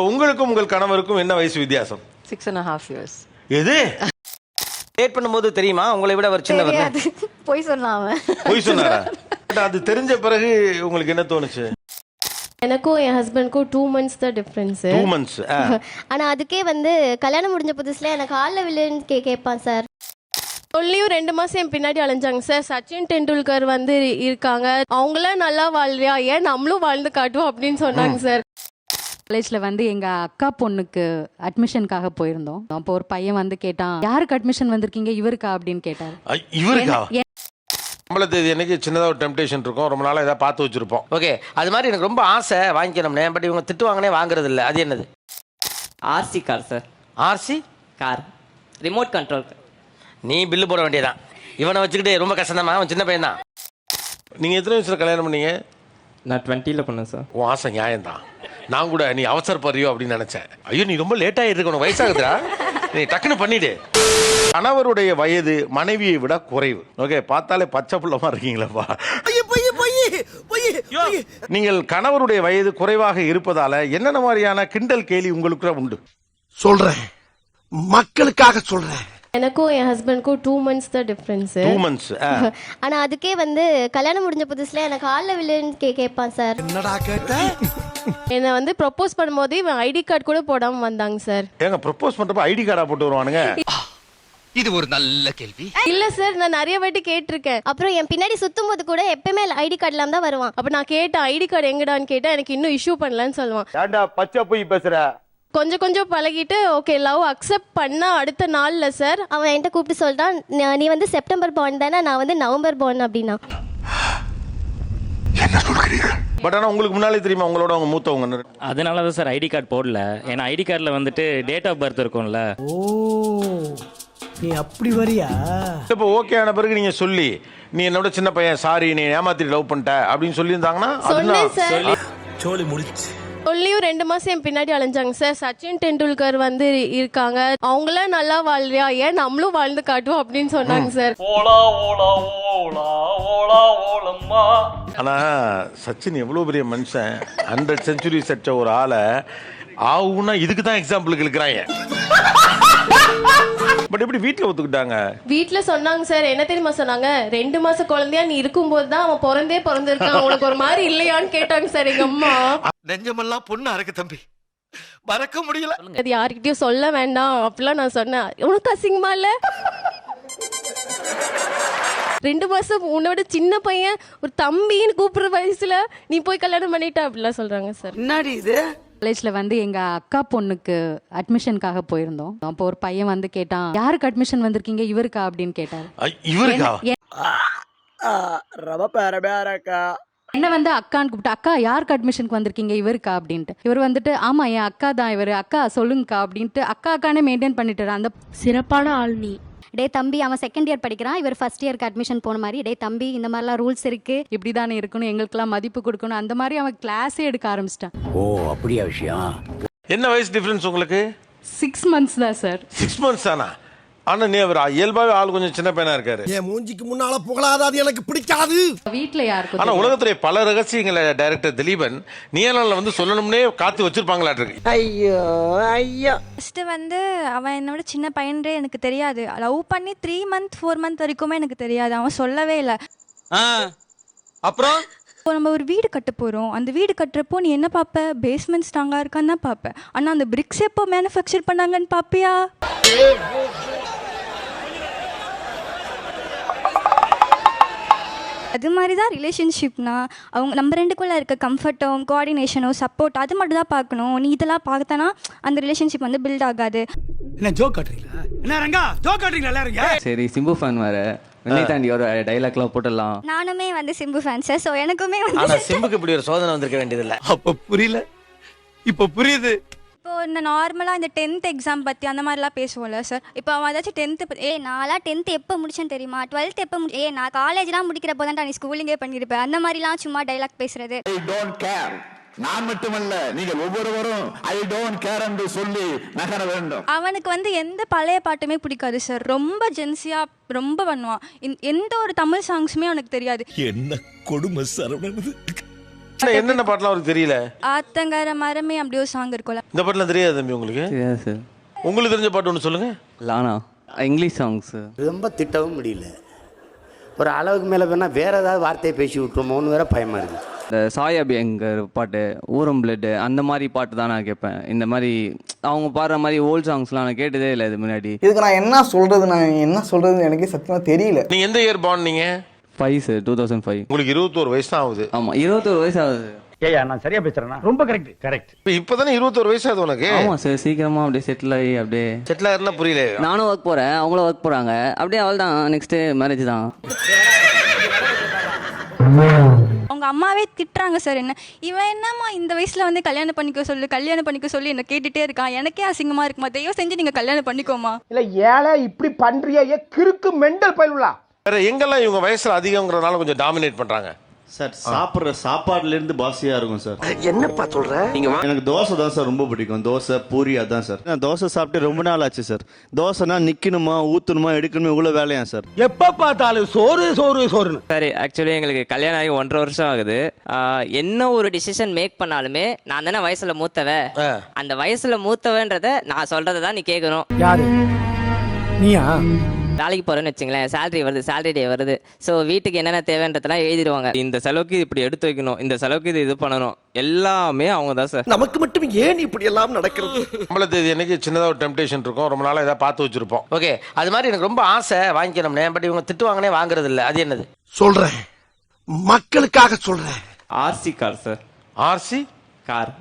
உங்களுக்கும் உங்கள் கணவருக்கும் என்ன வயசு வித்தியாசம்? 6.5 years. எது? டேட் பண்ணும்போது தெரியுமா உங்களை விட அவர் சின்னவர்? போய் சொன்னான். போய் சொன்னாரா? அது தெரிஞ்ச பிறகு உங்களுக்கு என்ன தோணுச்சு? எனக்கும் என் ஹஸ்பண்டுக்கும் 2 months தான் டிஃபரன்ஸ். 2 months. ஆனா அதுக்கே கல்யாணம் முடிஞ்ச புதுசுல எனக்கு காலில் விழுன்னு கேட்பான் சார். சொல்லியும் 2 மாசம் என் பின்னாடி அலைஞ்சாங்க சார். சச்சின் டெண்டுல்கர் இருக்காங்க, அவங்களாம் நல்லா வாழ்றியா, ஏன் நம்மளும் வாழ்ந்து காட்டுவோம் அப்படின்னு சொன்னாங்க சார். காலேஜ்ல எங்க அக்கா பொண்ணுக்கு அட்மிஷனுக்காக போயிருந்தோம். அப்போ ஒரு பையன் கேட்டான், யாருக்கு அட்மிஷன் வந்திருக்கீங்க, இவருக்கா அப்படின்னு கேட்டாரு. இவருக்கா? நம்மள தேதி எனக்கு சின்னதா ஒரு டெம்ப்டேஷன் இருக்கும், ரொம்ப நாளா ஏதாவது பார்த்து வச்சிருப்போம். ஓகே, அது மாதிரி எனக்கு ரொம்ப ஆசை வாங்கிக்கணும்னே, பட் இவங்க திட்டுவாங்கனே வாங்குறது இல்லை. அது என்னது? RC car sir. RC car, remote control. நீ பில்லு போட வேண்டியதான். இவனை வச்சுக்கிட்டு ரொம்ப கஷ்டம்தான், அவன் சின்ன பையன் தான். நீங்க எத்தனை வயசுல கல்யாணம் பண்ணீங்க? நான் 20ல் பண்ணேன் சார். உன் ஆசை நியாயம்தான். நான் கூட நீ அவசரப்படுறியோ அப்படின்னு நினைச்சேன். ஐயோ நீ ரொம்ப லேட் ஆகிட்டு இருக்க, வயசாகுதுடா, நீ டக்குன்னு பண்ணிடு. கணவருடைய வயது மனைவியை விட குறைவு. ஓகே, பார்த்தாலே பச்சை புள்ளமா இருக்கீங்களப்பா. நீங்கள் கணவருடைய வயது குறைவாக இருப்பதால என்னென்ன மாதிரியான கிண்டல் கேலி உங்களுக்கு உண்டு? சொல்றேன், மக்களுக்காக சொல்றேன். எனக்கும் என் ஹஸ்பண்டுக்கும் 2 months தான் டிஃபரன்ஸ். 2 months. ஆனா அதுக்கே கல்யாணம் முடிஞ்ச புதுசுல எனக்கு காலில் விழுன்னு கேட்பான் சார். என்னடா கேட்ட? என்னை ப்ரொபோஸ் பண்ணும்போது இவன் ஐடி கார்டு கூட போடாம வந்தாங்க சார். ஏங்க ப்ரொபோஸ் பண்றப்ப ஐடி கார்டா போட்டு வருவானுங்க? இது ஒரு நல்ல கேள்வி. இல்ல சார், நான் நிறைய வாட்டி கேட்டிருக்கேன். அப்புறம் என் பின்னாடி சுத்தும் போது கூட எப்பயுமே ஐடி கார்டு இல்லாம தான் வருவான். அப்ப நான் கேட்டேன், ஐடி கார்டு எங்கடான்னு கேட்டேன். எனக்கு இன்னும் இஷ்யூ பண்ணலன்னு சொல்லுவான். ஏன்டா பச்சை போய் பேசுற? கொஞ்சம் பழகிட்டு ஓகே லவ் அக்செப்ட் பண்ண அடுத்த நாள்ல சார் அவன் என்கிட்ட கூப்பிட்டு சொல்லிட்டான், நீ செப்டம்பர் பார்ன் தானே, நான் நவம்பர் பார்ன் அப்படின்னா. என்ன சொல்கிறீர்கள்? பட் ஆனா உங்களுக்கு முன்னாலே தெரியுமா உங்களோட அவங்க மூத்தவங்க? அதனால தான் சார் ஐடி கார்டு போடல. ஏன்னா ஐடி கார்டில் டேட் ஆஃப் பர்த் இருக்கும்ல. ஓ, நீ அப்படி வரியா? இப்போ ஓகே ஆன பிறகு நீங்க சொல்லி, நீ என்னோட சின்ன பையன், சாரி நீ ஏமாத்திட்டு லவ் பண்ணிட்ட அப்படின்னு சொல்லியிருந்தாங்கன்னா சொன்னேன் சார். சோலி முடிச்சு. சொல்லியும் 2 மாசம் என் பின்னாடி அலைஞ்சாங்க சார். சச்சின் டெண்டுல்கர் இருக்காங்க, அவங்களாம் நல்லா வாழ்றியா, ஏன் நம்மளும் வாழ்ந்து காட்டுவோம் அப்படின்னு சொன்னாங்க சார். ஆனா சச்சின் எவ்வளவு பெரிய மனுஷன், 100 centuries செட்ட ஒரு ஆளை ஆகுன்னா இதுக்கு தான் எக்ஸாம்பிளுக்கு இருக்கிறாங்க. பட் எப்படி வீட்டுல ஒத்துக்கிட்டாங்க? வீட்டுல சொன்னாங்க சார். என்ன தெரியுமா சொன்னாங்க, 2 மாச குழந்தையா நீ இருக்கும்போது தான் அவன் பிறந்திருக்கான், உனக்கு ஒரு மாதிரி இல்லையான்னு கேட்டாங்க சார் எங்க அம்மா. நெஞ்சமெல்லாம் பொண்ணா இருக்கு தம்பி, மறக்க முடியல. அது யாருக்கிட்டயும் சொல்ல வேண்டாம் அப்படிலாம் நான் சொன்னேன். உனக்கு அசிங்கமா இல்ல? 2 மாசம் உன்னோட சின்ன பையன், ஒரு தம்பின்னு கூப்பிடுற வயசுல நீ போய் கல்யாணம் பண்ணிட்ட அப்படிலாம் சொல்றாங்க சார். என்னடி இது? காலேஜ்ல எங்க அக்கா பொண்ணுக்கு அட்மிஷனுக்காக போயிருந்தோம். அப்போ ஒரு பையன் கேட்டான், யாருக்கு அட்மிஷன் வந்திருக்கீங்க, இவருக்கா அப்படின்னு கேட்டாரு. இவருக்கா? ரவ பேரக்கா என்ன அக்கான்னு கூப்பிட்டு, அக்கா யாருக்கு அட்மிஷனுக்கு வந்திருக்கீங்க, இவருக்கா அப்படின்ட்டு. இவர் ஆமா என் அக்கா தான் இவரு, அக்கா சொல்லுங்கக்கா அப்படின்ட்டு அக்கானே மெயின்டைன் பண்ணிட்டு. அந்த சிறப்பான ஆள் நீ. டே தம்பி, அவன் 2nd year படிக்கிறான், இவர் 1st yearக்கு அட்மிஷன் போன மாதிரி. டே தம்பி, இந்த மாதிரிலாம் ரூல்ஸ் இருக்கு, இப்படிதானே இருக்கணும், எங்களுக்கெல்லாம் மதிப்பு கொடுக்கணும், அந்த மாதிரி அவன் கிளாஸே எடுக்க ஆரம்பிச்சிட்டான். ஓ அப்படியா விஷயம்? என்ன வயசு டிஃபரன்ஸ் உங்களுக்கு? 6 months தான் சார். 6 months தானா? ஆனா நீ அவர் இயல்பாவே ஆள் கொஞ்சம் சின்ன பையனா இருக்காரு. என் மூஞ்சிக்கு முன்னால புகழாத, அது எனக்கு பிடிக்காது. வீட்டுல யாருக்கும் ஆனா உலகத்துடைய பல ரகசியங்களை டைரக்டர் திலீபன் நீலால சொல்லணும்னே காத்து வச்சிருப்பாங்களா இருக்கு. ஐயோ ஐயோ. ஃபர்ஸ்ட் அவன் என்னோட சின்ன பையன்றே எனக்கு தெரியாது. லவ் பண்ணி 3 month 4 month வரைக்குமே எனக்கு தெரியாது. அவன் சொல்லவே இல்லை. அப்புறம் இப்போ நம்ம ஒரு வீடு கட்ட போகிறோம். அந்த வீடு கட்டுறப்போ நீ என்ன பார்ப்ப, பேஸ்மெண்ட் ஸ்ட்ராங்காக இருக்கான்னு தான் பார்ப்பேன். ஆனால் அந்த பிரிக்ஸ் எப்போ மேனுஃபேக்சர் பண்ணாங்கன்னு பார்ப்பியா? அது மாதிரி தான் ரிலேஷன்ஷிப்னா, அவங்க நம்ம 2க்குள்ளே இருக்க கம்ஃபர்ட்டும் கோஆர்டினேஷனும் சப்போர்ட் அது மட்டும் தான் பார்க்கணும். நீ இதெல்லாம் பார்த்தனா அந்த ரிலேஷன்ஷிப் பில்ட் ஆகாது. என்ன ஜோக் காட்டுறீங்களா? என்ன ரங்கா ஜோக் காட்டுறீங்களா எல்லாரும்? சரி, சிம்பு ஃபேன் வேற, வெள்ளை தாண்டி ஒரு டைலாக்லாம் போட்டுடலாம். நானுமே சிம்பு ஃபேன் சார். ஸோ எனக்குமே ஆனா சிம்புக்கு இப்படி ஒரு சோதனை வந்திருக்க வேண்டியதில்லை. அப்ப புரியல, இப்ப புரியுது. இப்போ இந்த நார்மலாக இந்த 10th எக்ஸாம் பற்றி அந்த மாதிரிலாம் பேசுவோம்ல சார். இப்போ அவன் ஏதாச்சும் 10th நான்லாம் 10th எப்போ முடிச்சேன்னு தெரியுமா? 12th எப்போ நான் காலேஜ்லாம் முடிக்கிறப்போ தான் நீ ஸ்கூலிங்கே பண்ணியிருப்பேன். அந்த மாதிரிலாம் சும்மா டைலாக் பேசுறது. I don't care. நான் மட்டுமல்ல, நீங்கள் ஒவ்வொருவரும் ஐ டோன்ட் கேர் என்று சொல்லி நகர வேண்டும். அவனுக்கு எந்த பழைய பாட்டுமே பிடிக்காது சார். ரொம்ப ஜென்சியா ரொம்ப பண்ணுவான். எந்த ஒரு தமிழ் சாங்ஸுமே அவனுக்கு தெரியாது. என்ன கொடுமை சரவணன். என்னென்ன பாட்டுலாம் அவருக்கு தெரியல? ஆத்தங்கர மரமே அப்படி ஒரு சாங் இருக்கும்ல. இந்த பாட்டுலாம் தெரியாது தம்பி உங்களுக்கு? தெரியாது சார். உங்களுக்கு தெரிஞ்ச பாட்டு ஒன்று சொல்லுங்க. Lana English songs. ரொம்ப திட்டவும் முடியல. ஒரு அளவுக்கு மேலே வேணால் வேற ஏதாவது வார்த்தையை பேசி விட்டுருமோன்னு வேற பயமா இருக்குது. இந்த சாய் அபியங்கர் பாட்டு, ஊரம் பிளட், அந்த மாதிரி பாட்டு தான் நான் கேட்பேன். இந்த மாதிரி அவங்க பாடுற மாதிரி ஓல்ட் சாங்ஸ்லாம் நான் கேட்டதே இல்லை இது முன்னாடி. இதுக்கு நான் என்ன சொல்றதுன்னு எனக்கே சத்தியமா தெரியல. நீங்க எந்த இயர் பார்ன் நீங்க? 5 சார், 2005. உங்களுக்கு 21 வயசு தான் ஆகுது. ஆமாம், 21 வயசு ஆகுது. ஏயா நான் சரியா பேசுறேன்னா? ரொம்ப கரெக்ட். இப்பதானே 21 வயசு ஆகுது உனக்கு? ஆமாம் சார், சீக்கிரமாக அப்படியே செட்டில் ஆகி அப்படியே. செட்டில் ஆயிருந்தா புரியல. நானும் ஒர்க் போகிறேன், அவங்களும் ஒர்க் போகிறாங்க, அப்படியே அவள் தான் நெக்ஸ்ட்டு மேரேஜ் தான். அவங்க அம்மாவே திட்டுறாங்க சார் என்ன, இவன் என்னம்மா இந்த வயசுல வந்து கல்யாணம் பண்ணிக்க சொல்லி என்ன கேட்டுட்டே இருக்கான், எனக்கே அசிங்கமா இருக்குமா, தயவு செஞ்சு நீங்க கல்யாணம் பண்ணிக்கோமா. இல்ல ஏழை இப்படி பண்றியே கிறுக்கு மெண்டல் பயிலுலா. வேற எங்கெல்லாம் இவங்க வயசுல அதிகங்கிறதுனால கொஞ்சம் டாமினேட் பண்றாங்க சார். சாப்பிட்ற சாப்பாடுல இருந்து பாசியா இருக்கும் சார். என்னப்பா சொல்ற? எனக்கு தோசை தான் சார் ரொம்ப பிடிக்கும். தோசை பூரி அதான் சார். நான் தோசை சாப்பிட்டு ரொம்ப நாள் ஆச்சு சார். தோசைனா நிக்கணுமா, ஊத்தணுமா, எடுக்கணுமா, இவ்வளவு வேலையா சார்? எப்ப பார்த்தாலும் சோறு. சரி, ஆக்சுவலி எங்களுக்கு கல்யாணம் ஆகி 1.5 வருஷம் ஆகுது. என்ன ஒரு டிசிஷன் மேக் பண்ணாலுமே நான் தானே வயசுல மூத்தவ, அந்த வயசுல மூத்தவன்றத நான் சொல்றதை தான் நீ கேட்கணும். யாரு நீயா? வேலைக்கு போறேன்னு வச்சுங்களேன், சேலரி டே வருது. ஸோ வீட்டுக்கு என்னென்ன தேவைன்றதெல்லாம் எழுதிடுவாங்க. இந்த செலவுக்கு இப்படி எடுத்து வைக்கணும், இந்த செலவுக்கு இது பண்ணணும், எல்லாமே அவங்க தான் சார். நமக்கு மட்டும் ஏன் இப்படி எல்லாம் நடக்கிறது? நம்மள தேதி எனக்கு சின்னதாக ஒரு டெம்டேஷன் இருக்கும், ரொம்ப நாளாக ஏதாவது பார்த்து வச்சிருப்போம். ஓகே, அது மாதிரி எனக்கு ரொம்ப ஆசை வாங்கிக்கணும்னே, பட் இவங்க திட்டுவாங்கன்னே வாங்குறது இல்லை. அது என்னது? சொல்றேன், மக்களுக்காக சொல்றேன். RC car sir. RC car,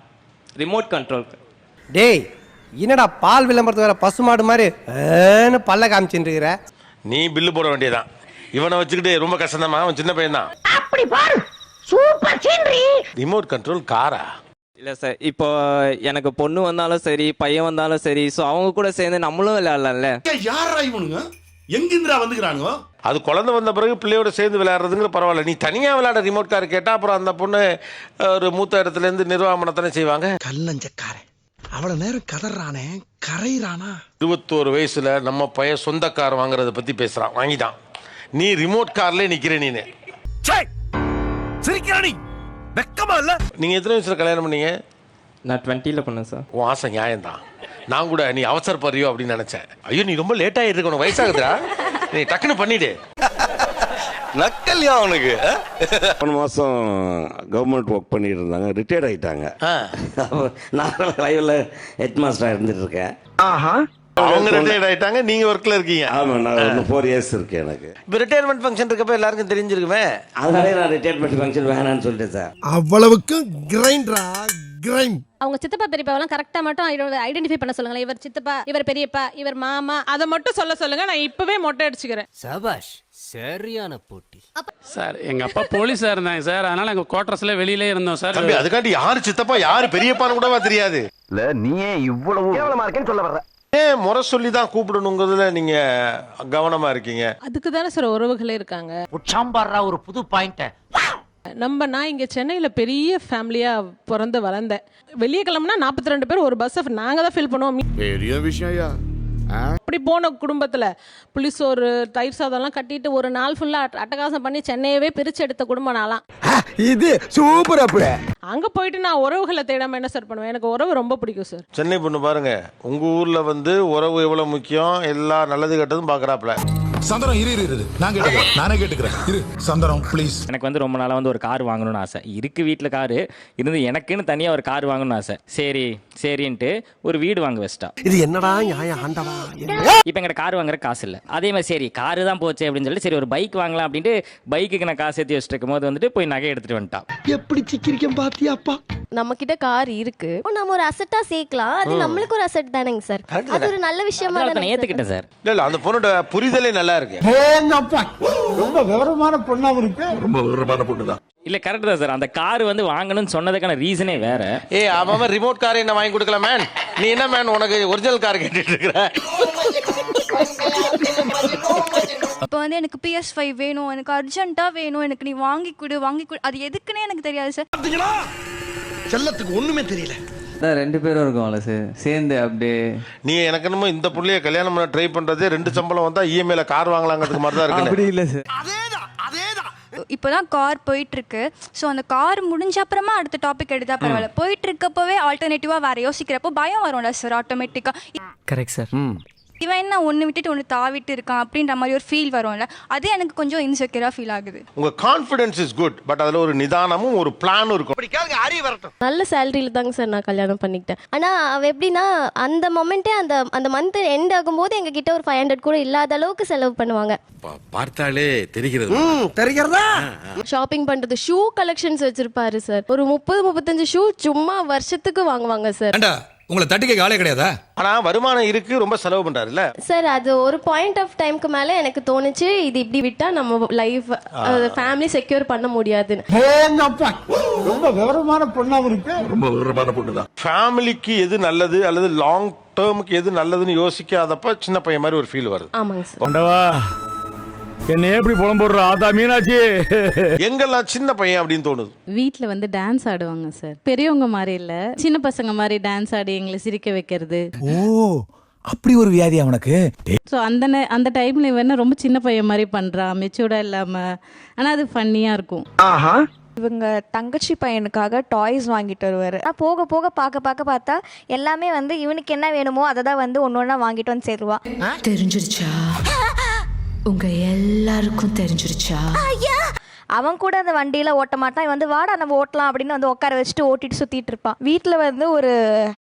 remote control. டேய், என்னடா பால் விளம்பரத்து வேற பசுமாடு மாதிரி பல்ல காமிச்சுட்டு இருக்கிற? நீ பில்லு போட வேண்டியதான். இவனை வச்சுக்கிட்டு ரொம்ப கஷ்டம் தான். அவன் சின்ன பையன் தான். அப்படி பாரு, சூப்பர் சீனரி. ரிமோட் கண்ட்ரோல் காரா? இல்லை சார், இப்போ எனக்கு பொண்ணு வந்தாலும் சரி, பையன் வந்தாலும் சரி, ஸோ அவங்க கூட சேர்ந்து நம்மளும் விளையாடலாம்ல. யாரா இவனுங்க? எங்கிருந்துடா வந்துக்கிறானுங்க? அது குழந்தை வந்த பிறகு பிள்ளையோட சேர்ந்து விளையாடுறதுங்கிற பரவாயில்ல. நீ தனியாக விளையாட ரிமோட் கார் கேட்டால் அப்புறம் அந்த பொண்ணு ஒரு மூத்த இடத்துலேருந்து நிர்வாகத்தானே செய்வாங்க. கல்லஞ்சக்காரன் அவ்வளவு நேரம் கதறானே, கரையிறானா? 21 வயசுல நம்ம பையன் சொந்த கார் வாங்குறத பத்தி பேசுறான். வாங்கிட்டான். நீ ரிமோட் கார்ல நிக்கிற. நீனு சிரிக்கிறானி, வெக்கமா இல்ல? நீங்க எத்தனை வயசுல கல்யாணம் பண்ணீங்க? நான் 20ல பண்ணேன் சார். உன் ஆசை நியாயம்தான். நான் கூட நீ அவசரப்படுறியோ அப்படின்னு நினைச்சேன். ஐயோ நீ ரொம்ப லேட் ஆகிட்டு இருக்க, உனக்கு வயசாகுதுடா, நீ டக்குன்னு பண்ணிடு. நக்கல்யா அவனுக்கு. 1 மாசம் கவர்மெண்ட் ஒர்க் பண்ணிட்டு இருந்தாங்க, ரிட்டையர்ட் ஆயிட்டாங்க. நான் லைவ்ல ஹெட் மாஸ்டரா இருந்துட்டு இருக்கேன். அவங்க ரிட்டையர்ட் ஆயிட்டாங்க, நீங்க ஒர்க்ல இருக்கீங்க. ஆமா, நான் 4 இயர்ஸ் இருக்கு எனக்கு. இப்போ ரிட்டையர்மெண்ட் ஃபங்க்ஷன் இருக்கப்ப எல்லாருக்கும் தெரிஞ்சிருக்குமே, அதனாலே நான் ரிட்டையர்மெண்ட் ஃபங்க்ஷன் வேணான்னு சொல்லிட்டேன் சார். அவ்வளவுக்கு கிரைண்டரா கிரைண்ட். அவங்க சித்தப்பா பெரியப்பாவெல்லாம் கரெக்டா மட்டும் ஐடென்டிஃபை பண்ண சொல்லுங்களேன். இவர் சித்தப்பா, இவர் பெரியப்பா, இவர் மாமா, அதை மட்டும் சொல்லுங்க. நான் இப்பவே மொட்டை அடிச்சுக்கிறேன். சபாஷ், சரியான போட்டி. சார் எங்க அப்பா போலீஸா இருந்தாங்க சார், அதனால எங்க குவார்டர்ஸ்ல வெளியிலே இருந்தோம் சார். தம்பி, அதுக்காண்டி யாரு சித்தப்பா யாரு பெரியப்பான்னு கூடவா தெரியாது? இல்ல, நீ ஏன் இவ்வளவு கேவலமா இருக்கேன்னு சொல்ல வர்ற? ஏன் முறை சொல்லி தான் கூப்பிடணுங்கிறதுல நீங்க கவனமா இருக்கீங்க? அதுக்கு தானே சார் உறவுகளே இருக்காங்க. உச்சாம்பாரா ஒரு புது பாயிண்ட். நான் இங்க சென்னையில பெரிய ஃபேமிலியா பிறந்து வளர்ந்தேன். வெளியே கிளம்புனா 42 பேர் ஒரு பஸ் நாங்க தான் ஃபில் பண்ணுவோம். பெரிய விஷயம். அப்படி போன குடும்பத்துல புளிசோறு, தயிர் சாதம்லாம் கட்டிட்டு ஒரு நாள் ஃபுல்லா அட்டகாசம் பண்ணி சென்னையவே பிரிச்சு எடுத்த குடும்பம் நான்லாம். இது சூப்பர். அப்ப அங்க போயிட்டு நான் உறவுகளை தேடாம என்ன சார் பண்ணுவேன்? எனக்கு உறவு ரொம்ப பிடிக்கும் சார். சென்னை பொண்ணு பாருங்க, உங்க ஊர்ல உறவு எவ்வளவு முக்கியம், எல்லா நல்லது கெட்டதும் பாக்குறாப்ல. சந்தனம் இரு, நானே கேட்டுக்கிறேன். இரு சந்தனம் ப்ளீஸ். எனக்கு ரொம்ப நாளா ஒரு கார் வாங்கணும்னு ஆசை இருக்கு. வீட்டில் காரு இருந்து எனக்குன்னு தனியா ஒரு கார் வாங்கணும்னு ஆசை. சரின்ட்டு ஒரு வீடு வாங்க வச்சிட்டா. இது என்னடா நியாயம் ஆண்டவா? இப்போ எங்கிட்ட கார் வாங்குற காசு இல்லை. அதே மாதிரி சரி காரு தான் போச்சு அப்படின்னு சொல்லிட்டு சரி ஒரு பைக் வாங்கலாம் அப்படின்ட்டு பைக்குக்கு நான் காசு ஏற்றி வச்சுட்டு இருக்கும் போது போய் நகை எடுத்துட்டு வந்துட்டான். எப்படி சிக்கிரிக்கம் பாத்தியாப்பா? நம்ம கிட்ட கார் இருக்கு, நம்ம ஒரு அசெட்டா சேர்க்கலாம். அது நம்மளுக்கு ஒரு அசெட் தானேங்க சார். அது ஒரு நல்ல விஷயமா நான் ஏத்துக்கிட்டேன் சார். இல்ல அந்த பொண்ணோட புரிதலே நல்லா இருக்கு. ரொம்ப விவரமான பொண்ணா இருக்கு. ரொம்ப விவரமான பொண்ணு தான். இல்ல கரெக்ட் தான் சார். அந்த கார் வாங்கணும்னு சொன்னதுக்கான ரீசனே வேற. அவன் ரிமோட் கார் என்ன வாங்கி கொடுக்கல மேன். நீ என்ன மேன் உனக்கு ஒரிஜினல் கார் கேட்டுட்டு இருக்கிற? இப்போ வந்து எனக்கு PS5 வேணும், எனக்கு அர்ஜென்ட்டா வேணும், எனக்கு நீ வாங்கி கொடு. அது எதுக்குன்னே எனக்கு தெரியாது சார். செல்லத்துக்கு ஒண்ணுமே தெரியல. 2 பேரும் இருக்கோம்ல சார், சேர்ந்து அப்படியே. நீ எனக்கு என்னமோ இந்த புள்ளைய கல்யாணம் பண்ண ட்ரை பண்றதே 2 சம்பளம் வந்தா இஎம்ஐல கார் வாங்கலாங்கிறதுக்கு மாதிரி தான் இருக்கு. அப்படி இல்ல சார். இப்போதான் கார் போயிட்டு இருக்கு. ஸோ அந்த கார் முடிஞ்ச அப்புறமா அடுத்த டாபிக் எடுத்தா பரவாயில்ல. போயிட்டு இருக்கப்பவே ஆல்டர்னேட்டிவா வேற யோசிக்கிறப்போ பயம் வரும்ல சார் ஆட்டோமேட்டிக்கா. Correct sir. இவன் என்ன ஒன்று விட்டுட்டு ஒன்று தாவிட்டு இருக்கான் அப்படின்ற மாதிரி ஒரு ஃபீல் வரும்ல, அது எனக்கு கொஞ்சம் இன்செக்யூராக ஃபீல் ஆகுது. உங்க கான்ஃபிடன்ஸ் இஸ் குட், பட் அதுல ஒரு நிதானமும் ஒரு பிளானும் இருக்கும். நல்ல சேலரியில தாங்க சார் நான் கல்யாணம் பண்ணிக்கிட்டேன். ஆனா அவ எப்படின்னா அந்த மொமெண்ட்டே அந்த மந்த் எண்ட் ஆகும்போது எங்க கிட்ட ஒரு 500 கூட இல்லாத அளவுக்கு செலவு பண்ணுவாங்க. பார்த்தாலே தெரிகிறது. தெரிகிறதா? ஷாப்பிங் பண்றது, ஷூ கலெக்ஷன்ஸ் வச்சிருப்பாரு சார். ஒரு 30-35 ஷூ சும்மா வருஷத்துக்கு வாங்குவாங்க சார். உங்களை தட்டிக்க காலே கிடையாதா? ஆனா வருமானம் இருக்கு, ரொம்ப செலவு பண்றாருல்ல சார். அது ஒரு பாயிண்ட் ஆஃப் டைம்க்கு மேல எனக்கு தோணுச்சு இது இப்படி விட்டா நம்ம லைஃப் ஃபேமிலி செக்யூர் பண்ண முடியாதுன்னு. ரொம்ப விவரமான பொண்ணாவும் இருக்கு. ரொம்ப விவரமான பொண்ணு தான். ஃபேமிலிக்கு எது நல்லது அல்லது லாங் டேர்முக்கு எது நல்லதுன்னு யோசிக்காதப்ப சின்ன பையன் மாதிரி ஒரு ஃபீல் வருது. ஆமாங்க சார். என்ன எப்படி புலம்புடுற ஆதா மீனாட்சி? எங்கெல்லாம் சின்ன பையன் அப்படின்னு தோணுது. வீட்ல வந்து டான்ஸ் ஆடுவாங்க சார். பெரியவங்க மாதிரி இல்ல, சின்ன பசங்க மாதிரி டான்ஸ் ஆடி எங்களை சிரிக்க வைக்கிறது. ஓ, அப்படி ஒரு வியாதி அவனுக்கு. ஸோ அந்த டைம்ல இவன் ரொம்ப சின்ன பையன் மாதிரி பண்றான், மெச்சூர்டா இல்லாம. ஆனா அது ஃபன்னியா இருக்கும். இவங்க தங்கச்சி பையனுக்காக டாய்ஸ் வாங்கிட்டு வருவாரு. போக போக பார்த்தா எல்லாமே வந்து இவனுக்கு என்ன வேணுமோ அதை தான் வந்து ஒன்னொன்னா வாங்கிட்டு வந்து சேருவா. தெரிஞ்சிருச்சா? உங்க எல்லாருக்கும் தெரிஞ்சிருச்சா? அவன் கூட அந்த வண்டியில ஓட்ட மாட்டான். இவன் வந்து வாடா நம்ம ஓட்டலாம் அப்படின்னு வந்து உட்கார வச்சுட்டு ஓட்டிட்டு சுத்திட்டு இருப்பான். வீட்டுல வந்து ஒரு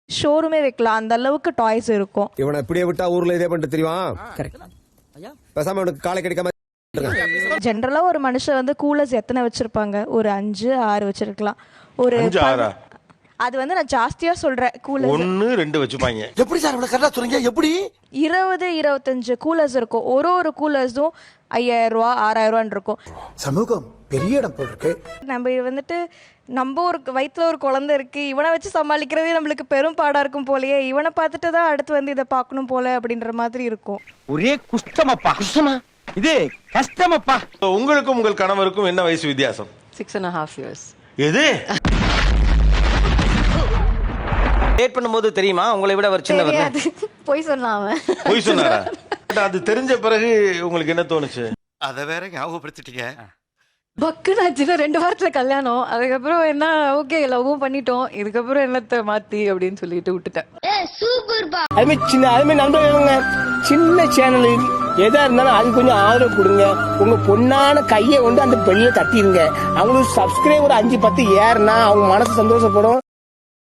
ஷோரூமே வைக்கலாம், அந்த அளவுக்கு டாய்ஸ் இருக்கும். இவனை இப்படியே விட்டா ஊர்ல இதே பண்ணிட்டு தெரியும். பேசாம இவனுக்கு காலை கிடைக்காம. ஜென்ரலா ஒரு மனுஷன் வந்து கூலர்ஸ் எத்தனை வச்சிருப்பாங்க? ஒரு 5-6 வச்சிருக்கலாம். ஒரு 5-6 அது வந்து நான் ஜாஸ்தியா சொல்றேன். கூலர்ஸ் 1-2 வச்சுப்பாங்க. எப்படி சார் இவ்வளவு கரெக்டா சொல்றீங்க? எப்படி? 20-25 கூலர்ஸ் இருக்கும். ஒரு கூலர்ஸும் 5000 ரூபா 6000 ரூபான்னு இருக்கும். சமூகம் பெரிய இடம் போல் இருக்கு. நம்ம வந்துட்டு நம்ம ஒரு வயிற்றுல ஒரு குழந்தை இருக்கு, இவனை வச்சு சமாளிக்கிறதே நம்மளுக்கு பெரும் பாடா இருக்கும் போலயே. இவனை பார்த்துட்டு தான் அடுத்து வந்து இதை பார்க்கணும் போல அப்படின்ற மாதிரி இருக்கும். ஒரே குஷ்டமப்பா. குஷ்டமா? இது கஷ்டமப்பா. உங்களுக்கும் உங்கள் கணவருக்கும் என்ன வயசு வித்தியாசம்? 6.5 years. எது? டேட் பண்ணும்போது தெரியுமா உங்களை விட அவர் சின்னவர்? போய் சொன்னான் அவன். போய் சொன்னாரா? அது தெரிஞ்ச பிறகு உங்களுக்கு என்ன தோணுச்சு? அத வேற ஞாபகப்படுத்திட்டீங்க. பக்குன்னு ஆச்சுன்னா 2 வாரத்துல கல்யாணம். அதுக்கப்புறம் என்ன, ஓகே லவ்வும் பண்ணிட்டோம், இதுக்கப்புறம் என்னத்தை மாத்தி அப்படின்னு சொல்லிட்டு விட்டுட்டேன். அதுமாதிரி நண்பர்களுங்க, சின்ன சேனல் எதா இருந்தாலும் அது கொஞ்சம் ஆதரவு கொடுங்க. உங்க பொண்ணான கையை கொண்டு அந்த பெண்ணில தட்டிடுங்க. அவங்களுக்கு சப்ஸ்கிரைபர் 5-10 ஏறுனா அவங்க மனசு சந்தோஷப்படும்.